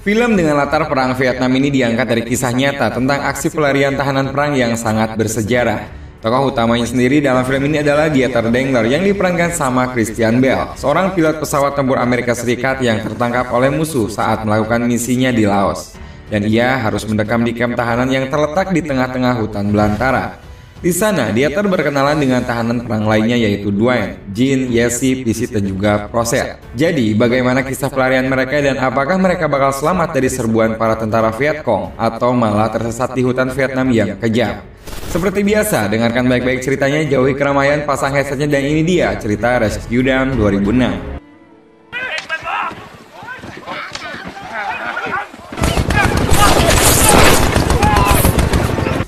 Film dengan latar perang Vietnam ini diangkat dari kisah nyata tentang aksi pelarian tahanan perang yang sangat bersejarah. Tokoh utamanya sendiri dalam film ini adalah Dieter Dengler yang diperankan sama Christian Bale, seorang pilot pesawat tempur Amerika Serikat yang tertangkap oleh musuh saat melakukan misinya di Laos. Dan ia harus mendekam di kamp tahanan yang terletak di tengah-tengah hutan belantara. Di sana, Dieter berkenalan dengan tahanan perang lainnya yaitu Duane, Jin, Yesi, Pisit, dan juga Proset. Jadi, bagaimana kisah pelarian mereka dan apakah mereka bakal selamat dari serbuan para tentara Vietcong atau malah tersesat di hutan Vietnam yang kejam? Seperti biasa, dengarkan baik-baik ceritanya, jauhi keramaian, pasang headsetnya, dan ini dia cerita Rescue Dam 2006.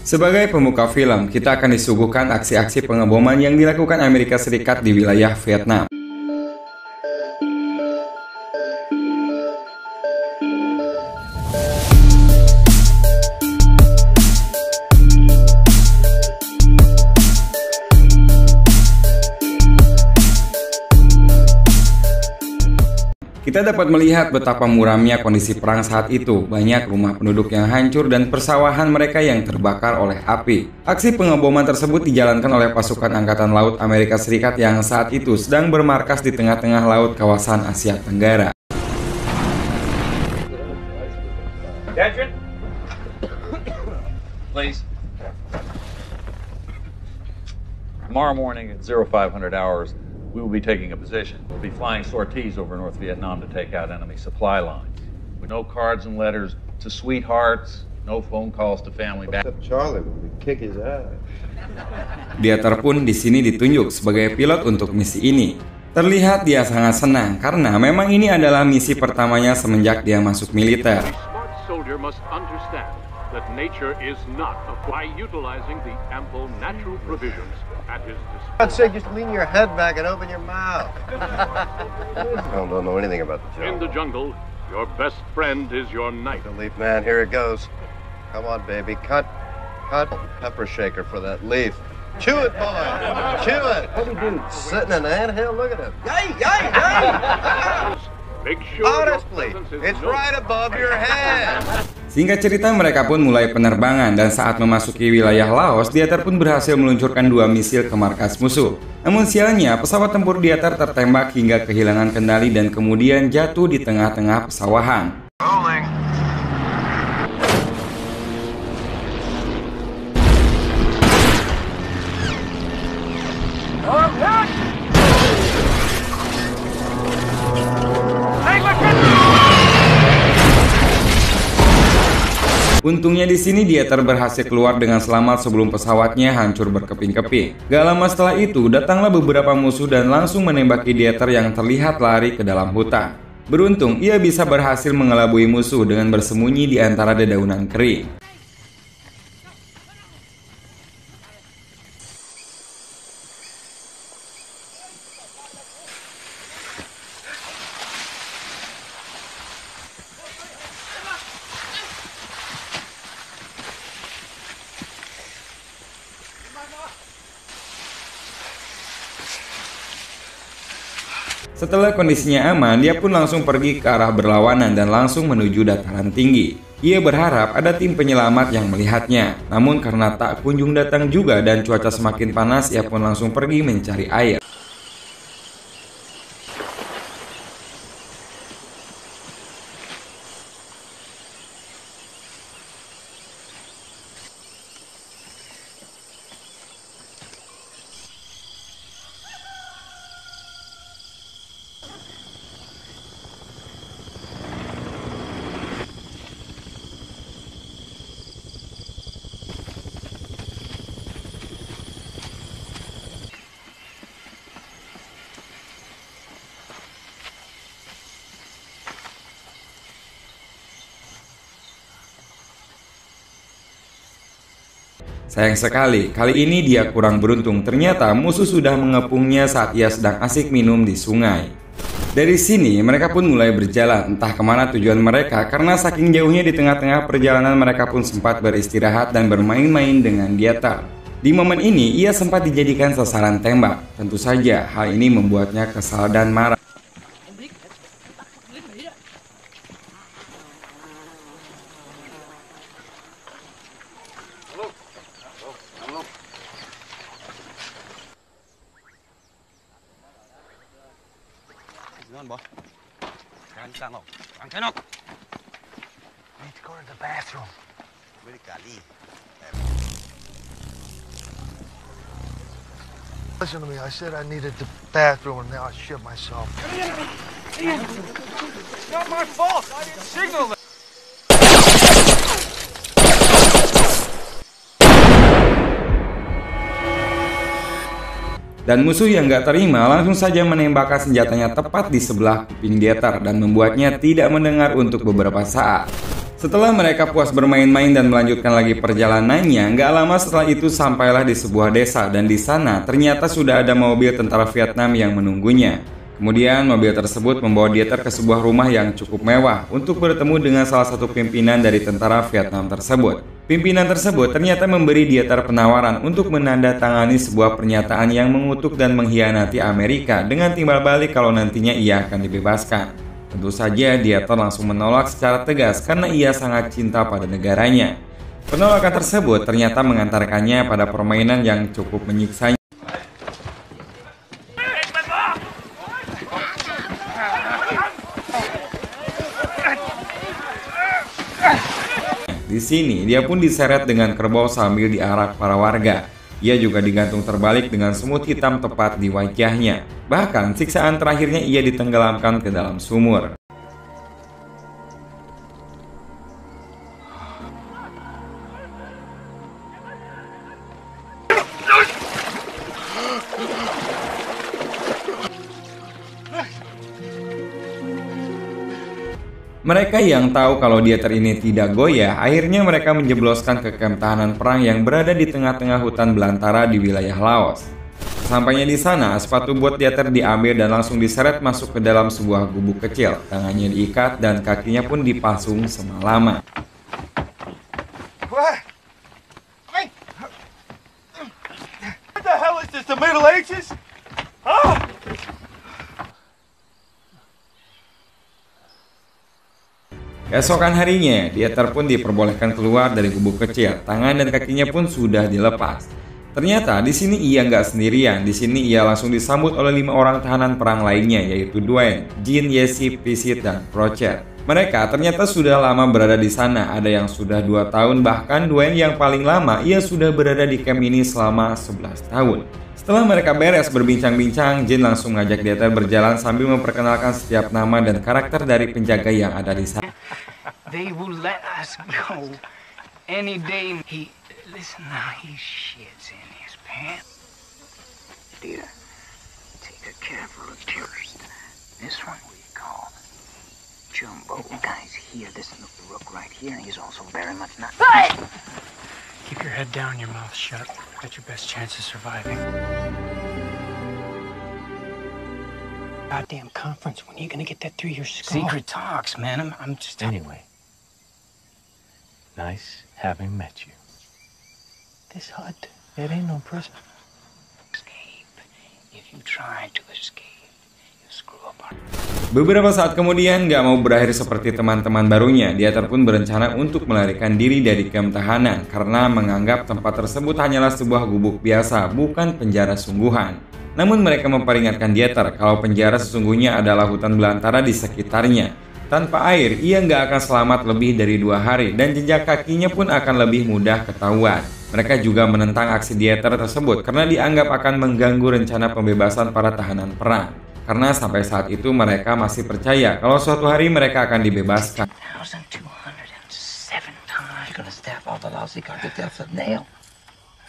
Sebagai pembuka film, kita akan disuguhkan aksi-aksi pengeboman yang dilakukan Amerika Serikat di wilayah Vietnam. Kita dapat melihat betapa muramnya kondisi perang saat itu. Banyak rumah penduduk yang hancur dan persawahan mereka yang terbakar oleh api. Aksi pengeboman tersebut dijalankan oleh pasukan Angkatan Laut Amerika Serikat yang saat itu sedang bermarkas di tengah-tengah laut kawasan Asia Tenggara. Attention. Please. Tomorrow morning at 0500 hours, we will be taking a position. We'll be flying sorties over North Vietnam to take out enemy supply lines. With no cards and letters to sweethearts, no phone calls to family. Except Charlie when we kick his ass. Dieter pun di sini ditunjuk sebagai pilot untuk misi ini. Terlihat dia sangat senang karena memang ini adalah misi pertamanya semenjak dia masuk militer. Smart soldier must understand that nature is not by utilizing the ample natural provisions at his disposal. I'd say just lean your head back and open your mouth. I don't know anything about the jungle. In the jungle, your best friend is your knife. The leaf man, here it goes. Come on, baby, cut. Pepper shaker for that leaf. Chew it, boy. Chew it. What are you doing? Sitting in an anthill? Look at him. Yay! Make sure Honestly, it's right above your head. Singkat cerita, mereka pun mulai penerbangan dan saat memasuki wilayah Laos, Dieter pun berhasil meluncurkan 2 misil ke markas musuh. Namun sialnya, pesawat tempur Dieter tertembak hingga kehilangan kendali dan kemudian jatuh di tengah-tengah pesawahan. Untungnya di sini Dieter berhasil keluar dengan selamat sebelum pesawatnya hancur berkeping-keping. Gak lama setelah itu, datanglah beberapa musuh dan langsung menembaki Dieter yang terlihat lari ke dalam hutan. Beruntung, ia bisa berhasil mengelabui musuh dengan bersembunyi di antara dedaunan kering. Setelah kondisinya aman, dia pun langsung pergi ke arah berlawanan dan langsung menuju dataran tinggi. Ia berharap ada tim penyelamat yang melihatnya. Namun karena tak kunjung datang juga dan cuaca semakin panas, ia pun langsung pergi mencari air. Sayang sekali, kali ini dia kurang beruntung. Ternyata musuh sudah mengepungnya saat ia sedang asik minum di sungai. Dari sini, mereka pun mulai berjalan, entah kemana tujuan mereka, karena saking jauhnya di tengah-tengah perjalanan mereka pun sempat beristirahat dan bermain-main dengan Dieter. Di momen ini, ia sempat dijadikan sasaran tembak. Tentu saja, hal ini membuatnya kesal dan marah. on, boy. I need to go to the bathroom. Listen to me. I said I needed the bathroom, and now I shit myself. It's not my fault. I didn't signal that. Dan musuh yang gak terima langsung saja menembakkan senjatanya tepat di sebelah kuping Dieter dan membuatnya tidak mendengar untuk beberapa saat. Setelah mereka puas bermain-main dan melanjutkan lagi perjalanannya, gak lama setelah itu sampailah di sebuah desa dan di sana ternyata sudah ada mobil tentara Vietnam yang menunggunya. Kemudian mobil tersebut membawa Dieter ke sebuah rumah yang cukup mewah untuk bertemu dengan salah satu pimpinan dari tentara Vietnam tersebut. Pimpinan tersebut ternyata memberi Dieter penawaran untuk menandatangani sebuah pernyataan yang mengutuk dan mengkhianati Amerika dengan timbal balik kalau nantinya ia akan dibebaskan. Tentu saja Dieter langsung menolak secara tegas karena ia sangat cinta pada negaranya. Penolakan tersebut ternyata mengantarkannya pada permainan yang cukup menyiksanya. Di sini, dia pun diseret dengan kerbau sambil diarak para warga. Ia juga digantung terbalik dengan semut hitam tepat di wajahnya. Bahkan, siksaan terakhirnya ia ditenggelamkan ke dalam sumur. Mereka yang tahu kalau Dieter ini tidak goyah, akhirnya mereka menjebloskan ke kamp tahanan perang yang berada di tengah-tengah hutan belantara di wilayah Laos. Sampainya di sana, sepatu bot Dieter diambil dan langsung diseret masuk ke dalam sebuah gubuk kecil. Tangannya diikat dan kakinya pun dipasung semalaman. What the hell is this, the Middle Ages? Huh? Keesokan harinya, Dieter pun diperbolehkan keluar dari gubuk kecil. Tangan dan kakinya pun sudah dilepas. Ternyata di sini ia nggak sendirian. Di sini ia langsung disambut oleh 5 orang tahanan perang lainnya, yaitu Dwayne, Jin, Jesse, Pisit, dan Prochet. Mereka ternyata sudah lama berada di sana. Ada yang sudah 2 tahun, bahkan Dwayne yang paling lama ia sudah berada di camp ini selama 11 tahun. Setelah mereka beres berbincang-bincang, Jin langsung mengajak Dieter berjalan sambil memperkenalkan setiap nama dan karakter dari penjaga yang ada di sana. They will let us go any day. Listen now, he shits in his pants. Dear, take a careful of tourist. This one we call Jumbo. Guys, here, this little rook right here, he's also very much not. Keep your head down, your mouth shut. Got your best chance of surviving. Goddamn conference. When are you gonna get that through your skull? Secret talks, man. I'm just. Anyway, nice having met you. This hut, it ain't no prison. Escape. If you try to escape, you screw up our. Beberapa saat kemudian, gak mau berakhir seperti teman-teman barunya, Dieter pun berencana untuk melarikan diri dari kamp tahanan karena menganggap tempat tersebut hanyalah sebuah gubuk biasa, bukan penjara sungguhan. Namun mereka memperingatkan Dieter kalau penjara sesungguhnya adalah hutan belantara di sekitarnya. Tanpa air, ia nggak akan selamat lebih dari 2 hari dan jejak kakinya pun akan lebih mudah ketahuan. Mereka juga menentang aksi Dieter tersebut karena dianggap akan mengganggu rencana pembebasan para tahanan perang. Karena sampai saat itu mereka masih percaya kalau suatu hari mereka akan dibebaskan. 1,207 times. You're gonna stab all the lousy got the depth of nail.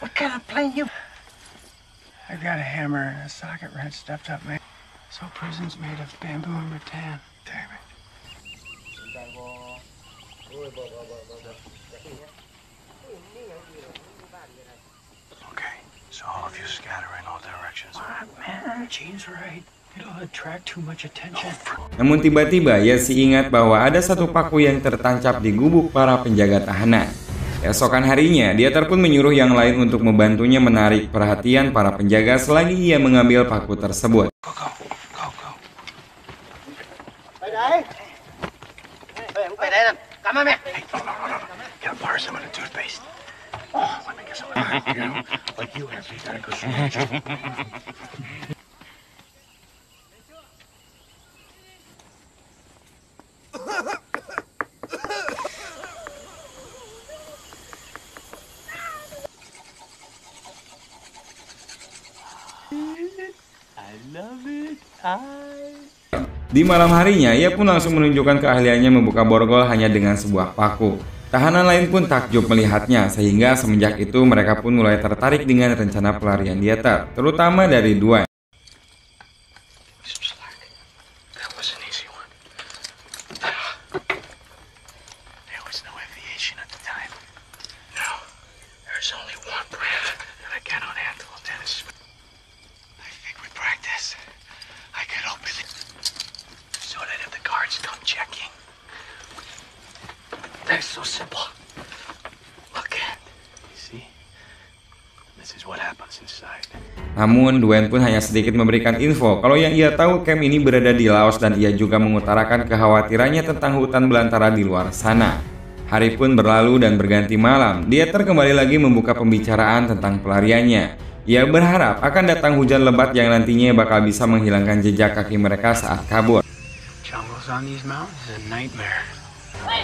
What kind of plane you? I got a hammer and a socket wrench stuffed up, man. So prison's made of bamboo and rattan. Damn it. Okay, so all of you scatter in all directions. What, man? Gene's right. It'll attract too much attention. Namun tiba-tiba Jesse ingat bahwa ada satu paku yang tertancap di gubuk para penjaga tahanan. Keesokan harinya, Dieter pun menyuruh yang lain untuk membantunya menarik perhatian para penjaga selagi ia mengambil paku tersebut. Go. Come on, man. Gotta borrow some of the toothpaste. Oh, let me get some of that. You know, like you have, you gotta go through. Di malam harinya, ia pun langsung menunjukkan keahliannya membuka borgol hanya dengan sebuah paku. Tahanan lain pun takjub melihatnya, sehingga semenjak itu mereka pun mulai tertarik dengan rencana pelarian Dieter, terutama dari Dwayne. So simple. Look at, you see? This is what happens inside. Namun, Dwayne pun hanya sedikit memberikan info kalau yang ia tahu camp ini berada di Laos dan ia juga mengutarakan kekhawatirannya tentang hutan belantara di luar sana. Hari pun berlalu dan berganti malam. Dieter kembali lagi membuka pembicaraan tentang pelariannya. Ia berharap akan datang hujan lebat yang nantinya bakal bisa menghilangkan jejak kaki mereka saat kabur. Jungles on these mountains is a nightmare. I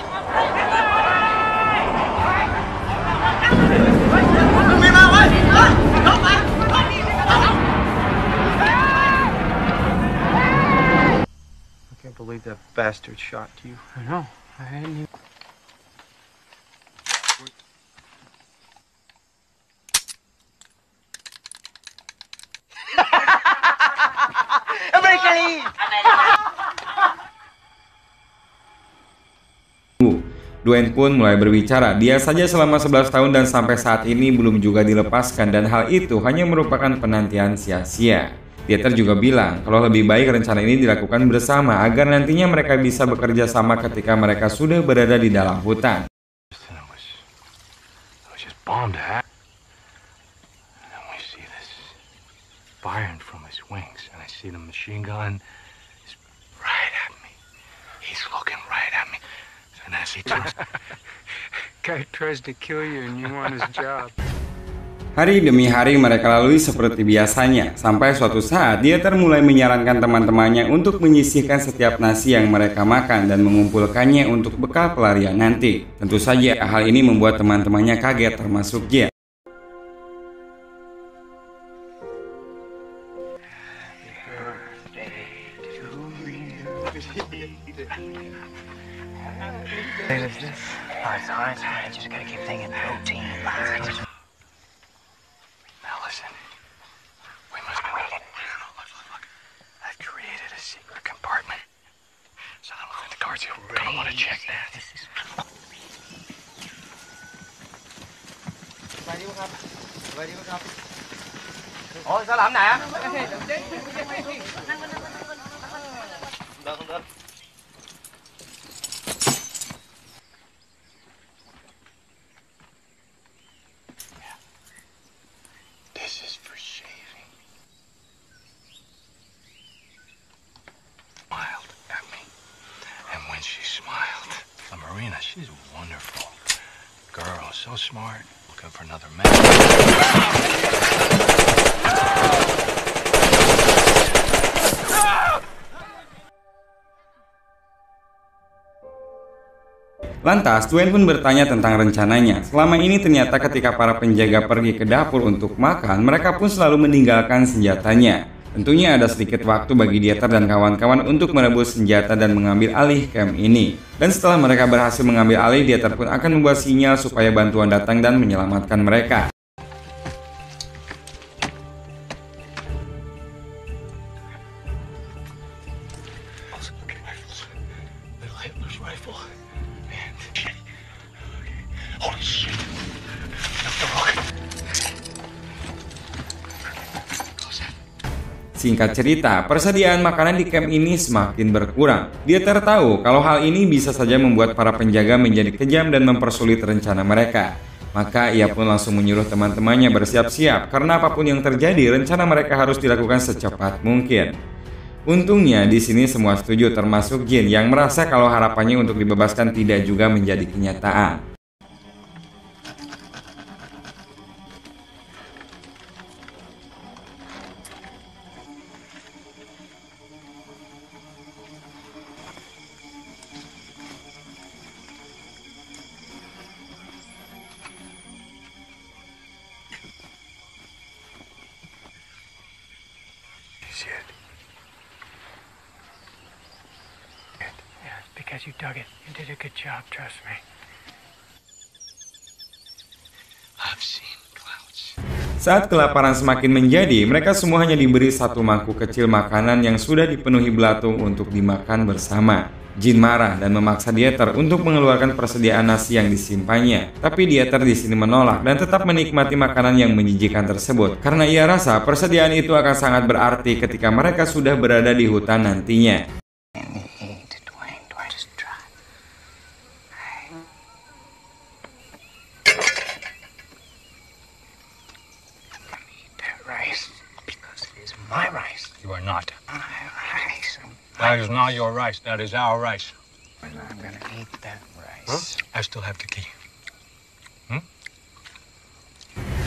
can't believe that bastard shot you. I know. I hadn't even... Dwayne pun mulai berbicara, dia saja selama 11 tahun dan sampai saat ini belum juga dilepaskan dan hal itu hanya merupakan penantian sia-sia. Dieter juga bilang kalau lebih baik rencana ini dilakukan bersama agar nantinya mereka bisa bekerja sama ketika mereka sudah berada di dalam hutan. Guy tries to kill you and you want his job. Hari demi hari mereka lalui seperti biasanya, sampai suatu saat Dieter mulai menyarankan teman-temannya untuk menyisihkan setiap nasi yang mereka makan dan mengumpulkannya untuk bekal pelarian nanti. Tentu saja hal ini membuat teman-temannya kaget termasuk Jen. Just gotta keep thinking protein. Now listen, we must read it. Look. I've created a secret compartment. So I'm going to the guards here. We're gonna want to check that. Ủa sao làm nè? This is for shaving. Smiled at me. And when she smiled, Marina, she's wonderful. Girl, so smart. Looking for another man. Lantas, Dwayne pun bertanya tentang rencananya. Selama ini ternyata ketika para penjaga pergi ke dapur untuk makan, mereka pun selalu meninggalkan senjatanya. Tentunya ada sedikit waktu bagi Dieter dan kawan-kawan untuk merebus senjata dan mengambil alih camp ini. Dan setelah mereka berhasil mengambil alih, Dieter pun akan membuat sinyal supaya bantuan datang dan menyelamatkan mereka. Singkat cerita, persediaan makanan di camp ini semakin berkurang. Dieter tahu kalau hal ini bisa saja membuat para penjaga menjadi kejam dan mempersulit rencana mereka. Maka ia pun langsung menyuruh teman-temannya bersiap-siap karena apapun yang terjadi, rencana mereka harus dilakukan secepat mungkin. Untungnya di sini semua setuju termasuk Jin yang merasa kalau harapannya untuk dibebaskan tidak juga menjadi kenyataan. glad you dug it. You did a good job, trust me. I've seen clouds. Saat kelaparan semakin menjadi, mereka semua hanya diberi satu mangkuk kecil makanan yang sudah dipenuhi belatung untuk dimakan bersama. Jin marah dan memaksa Dieter untuk mengeluarkan persediaan nasi yang disimpannya. Tapi Dieter di sini menolak dan tetap menikmati makanan yang menjijikan tersebut karena ia rasa persediaan itu akan sangat berarti ketika mereka sudah berada di hutan nantinya. My rice. You are not. My rice. That is not your rice. That is our rice. I'm gonna eat that rice. I still have the key.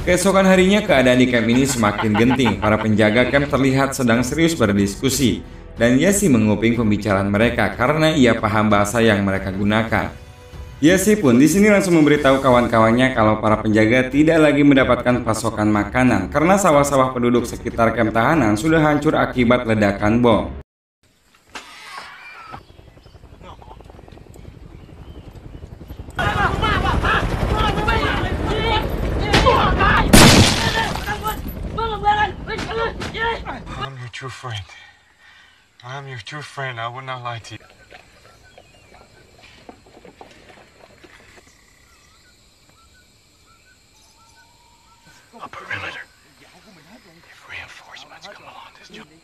Keesokan harinya keadaan di camp ini semakin genting. Para penjaga camp terlihat sedang serius berdiskusi dan Jesse menguping pembicaraan mereka karena ia paham bahasa yang mereka gunakan. Jesse pun di sini langsung memberitahu kawan-kawannya kalau para penjaga tidak lagi mendapatkan pasokan makanan karena sawah-sawah penduduk sekitar kamp tahanan sudah hancur akibat ledakan bom. I'm your true friend. I'm your true friend. I would not lie to you. A perimeter. If reinforcements come along this jungle.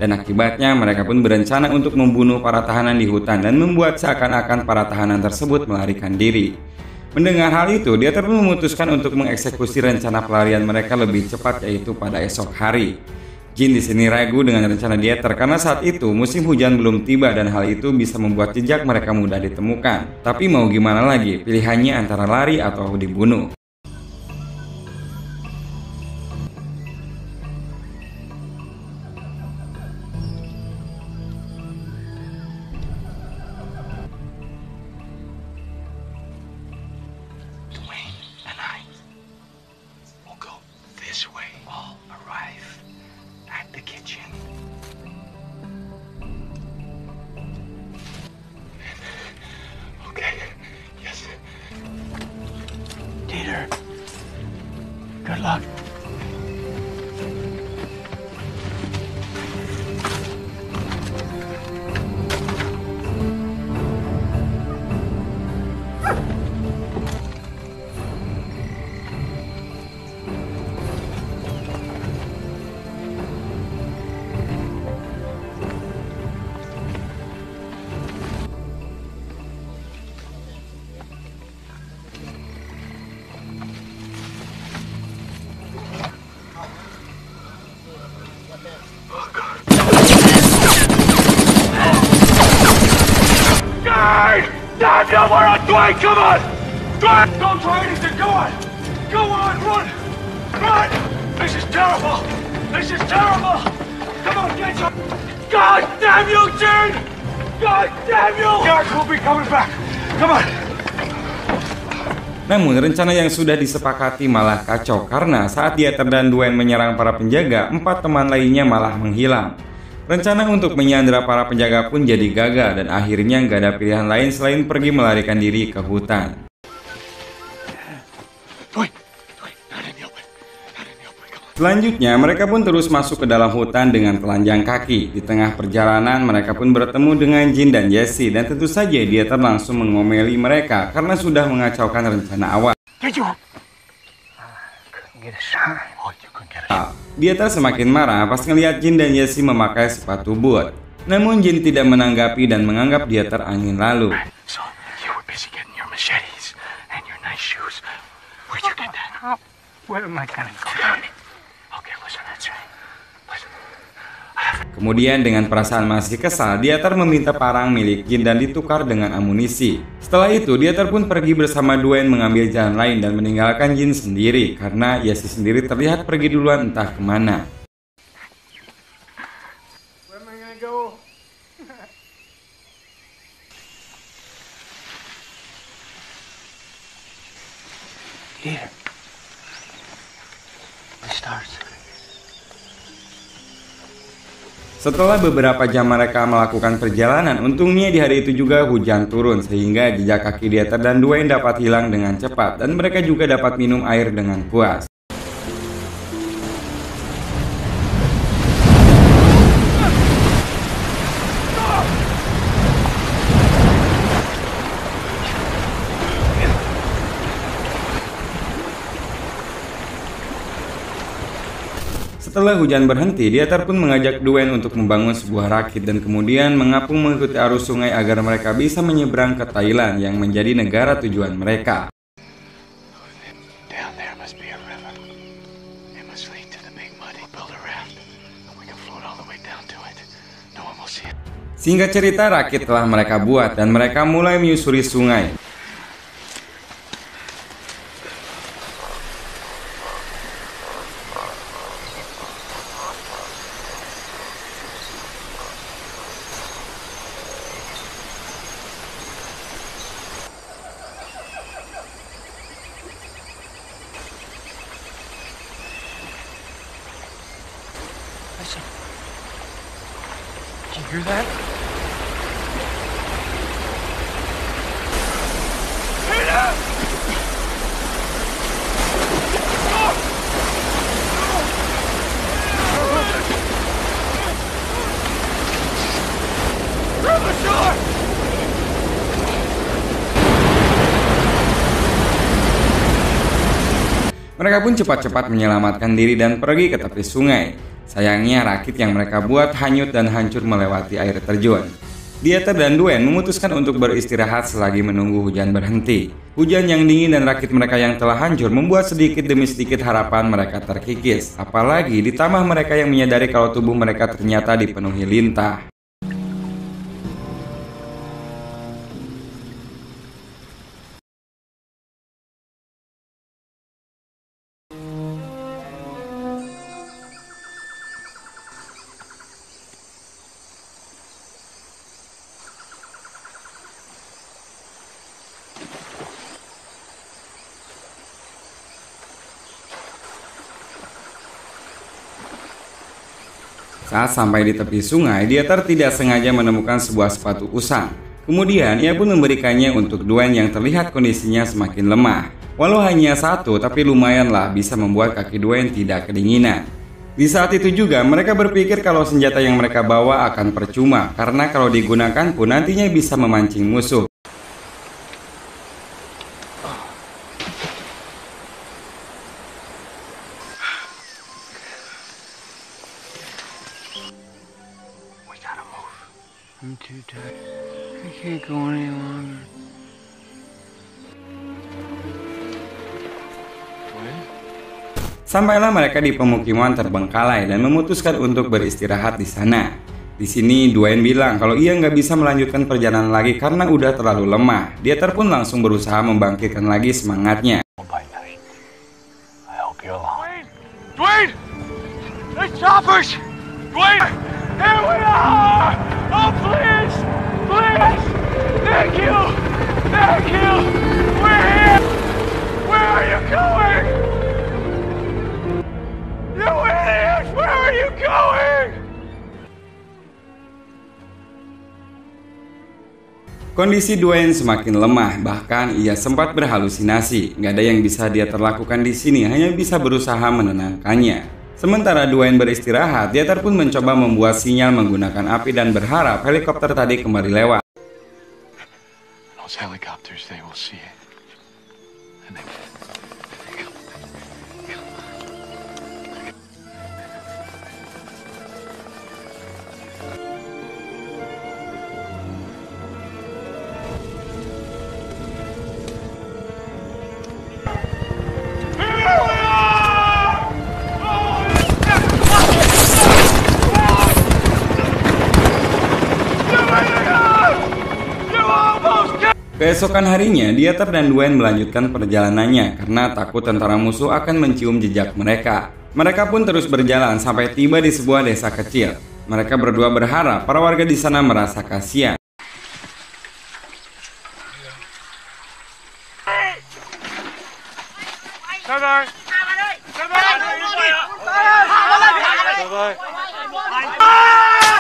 Dan akibatnya mereka pun berencana untuk membunuh para tahanan di hutan dan membuat seakan-akan para tahanan tersebut melarikan diri. Mendengar hal itu, Dieter pun memutuskan untuk mengeksekusi rencana pelarian mereka lebih cepat, yaitu pada esok hari. Jin di sini ragu dengan rencana Dieter karena saat itu musim hujan belum tiba dan hal itu bisa membuat jejak mereka mudah ditemukan. Tapi mau gimana lagi, pilihannya antara lari atau dibunuh. Good luck. Daniel, we're on Dwight, come on! Dwight, don't try anything, go on! Go on, run! Run! This is terrible! This is terrible! Come on, get your... God damn you, Jane! God damn you! Guys, we'll be coming back! Come on! Namun rencana yang sudah disepakati malah kacau karena saat Dieter dan Dwayne menyerang para penjaga, 4 teman lainnya malah menghilang. Rencana untuk menyandera para penjaga pun jadi gagal dan akhirnya nggak ada pilihan lain selain pergi melarikan diri ke hutan. Selanjutnya mereka pun terus masuk ke dalam hutan dengan telanjang kaki. Di tengah perjalanan mereka pun bertemu dengan Jin dan Jesse dan tentu saja Dieter langsung mengomeli mereka karena sudah mengacaukan rencana awal. Dieter semakin marah pas ngelihat Jin dan Jesse memakai sepatu boot. Namun Jin tidak menanggapi dan menganggap Dieter angin lalu. Kemudian dengan perasaan masih kesal, Dieter meminta parang milik Jin dan ditukar dengan amunisi. Setelah itu, Dieter pun pergi bersama Dwayne mengambil jalan lain dan meninggalkan Jin sendiri karena Jesse sendiri terlihat pergi duluan entah kemana. Here. The stars. Setelah beberapa jam mereka melakukan perjalanan, untungnya di hari itu juga hujan turun sehingga jejak kaki Dieter dan Dwayne dapat hilang dengan cepat dan mereka juga dapat minum air dengan puas. Setelah hujan berhenti, Dieter pun mengajak Dwayne untuk membangun sebuah rakit dan kemudian mengapung mengikuti arus sungai agar mereka bisa menyeberang ke Thailand yang menjadi negara tujuan mereka. Singkat cerita, rakit telah mereka buat dan mereka mulai menyusuri sungai. Listen. Did you hear that? Mereka pun cepat-cepat menyelamatkan diri dan pergi ke tepi sungai. Sayangnya rakit yang mereka buat hanyut dan hancur melewati air terjun. Dieter dan Dwayne memutuskan untuk beristirahat selagi menunggu hujan berhenti. Hujan yang dingin dan rakit mereka yang telah hancur membuat sedikit demi sedikit harapan mereka terkikis. Apalagi ditambah mereka yang menyadari kalau tubuh mereka ternyata dipenuhi lintah. Saat sampai di tepi sungai, Dieter tidak sengaja menemukan sebuah sepatu usang. Kemudian, ia pun memberikannya untuk Dwayne yang terlihat kondisinya semakin lemah. Walau hanya satu, tapi lumayanlah bisa membuat kaki Dwayne tidak kedinginan. Di saat itu juga, mereka berpikir kalau senjata yang mereka bawa akan percuma, karena kalau digunakan pun nantinya bisa memancing musuh. I'm too tired. I can't go any longer. Sampailah mereka di pemukiman terbengkalai dan memutuskan untuk beristirahat di sana. Di sini Dwayne bilang kalau ia nggak bisa melanjutkan perjalanan lagi karena udah terlalu lemah. Dieter pun langsung berusaha membangkitkan lagi semangatnya. Dwayne! There's choppers! Dwayne! Here we are! Oh, please! Please! Thank you! Thank you! We're here! Where are you going? You idiots! Where are you going? Kondisi Dwayne semakin lemah, bahkan ia sempat berhalusinasi. Gak ada yang bisa dia terlakukan di sini, hanya bisa berusaha menenangkannya. Sementara Dwayne beristirahat, Dieter pun mencoba membuat sinyal menggunakan api dan berharap helikopter tadi kembali lewat. Keesokan harinya, Dieter dan Dwayne melanjutkan perjalanannya karena takut tentara musuh akan mencium jejak mereka. Mereka pun terus berjalan sampai tiba di sebuah desa kecil. Mereka berdua berharap para warga di sana merasa kasihan. Bye-bye!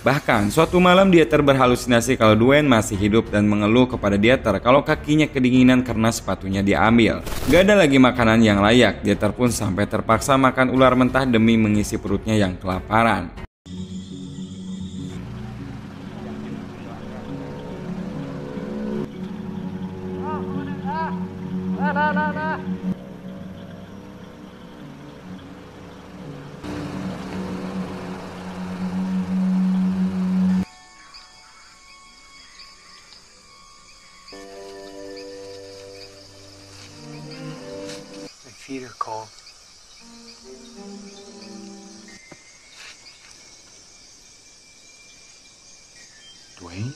Bahkan, suatu malam Dieter berhalusinasi kalau Dwayne masih hidup dan mengeluh kepada Dieter kalau kakinya kedinginan karena sepatunya diambil. Gak ada lagi makanan yang layak, Dieter pun sampai terpaksa makan ular mentah demi mengisi perutnya yang kelaparan. My feet are cold. Dwayne?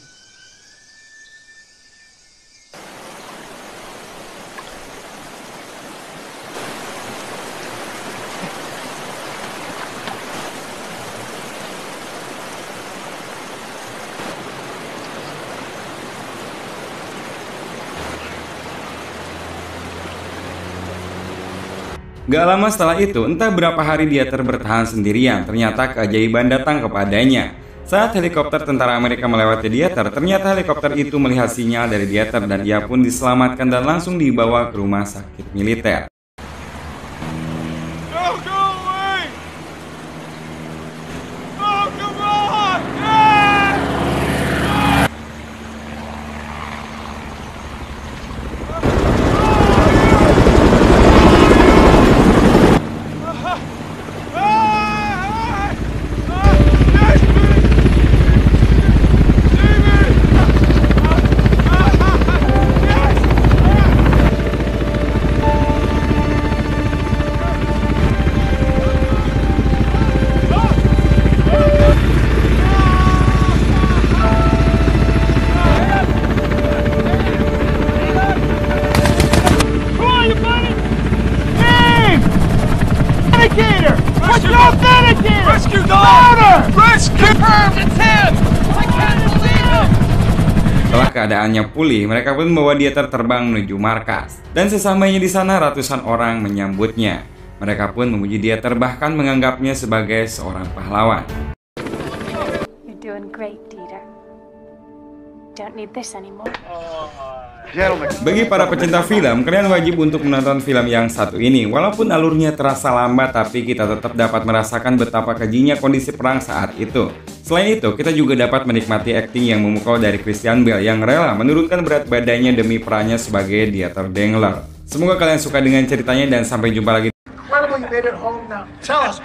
Gak lama setelah itu, entah berapa hari Dieter bertahan sendirian, ternyata keajaiban datang kepadanya. Saat helikopter tentara Amerika melewati Dieter, ternyata helikopter itu melihat sinyal dari Dieter dan ia pun diselamatkan dan langsung dibawa ke rumah sakit militer. Setelah keadaannya pulih, mereka pun membawa Dieter terbang menuju markas. Dan sesamanya di sana ratusan orang menyambutnya. Mereka pun memuji Dieter, bahkan menganggapnya sebagai seorang pahlawan. You're doing great, Dieter. Don't need this anymore. Bagi para pecinta film, kalian wajib untuk menonton film yang satu ini. Walaupun alurnya terasa lambat, tapi kita tetap dapat merasakan betapa kejinya kondisi perang saat itu. Selain itu, kita juga dapat menikmati akting yang memukau dari Christian Bale yang rela menurunkan berat badannya demi perannya sebagai Dieter Dengler. Semoga kalian suka dengan ceritanya dan sampai jumpa lagi. Incredible you made it home now. Tell us,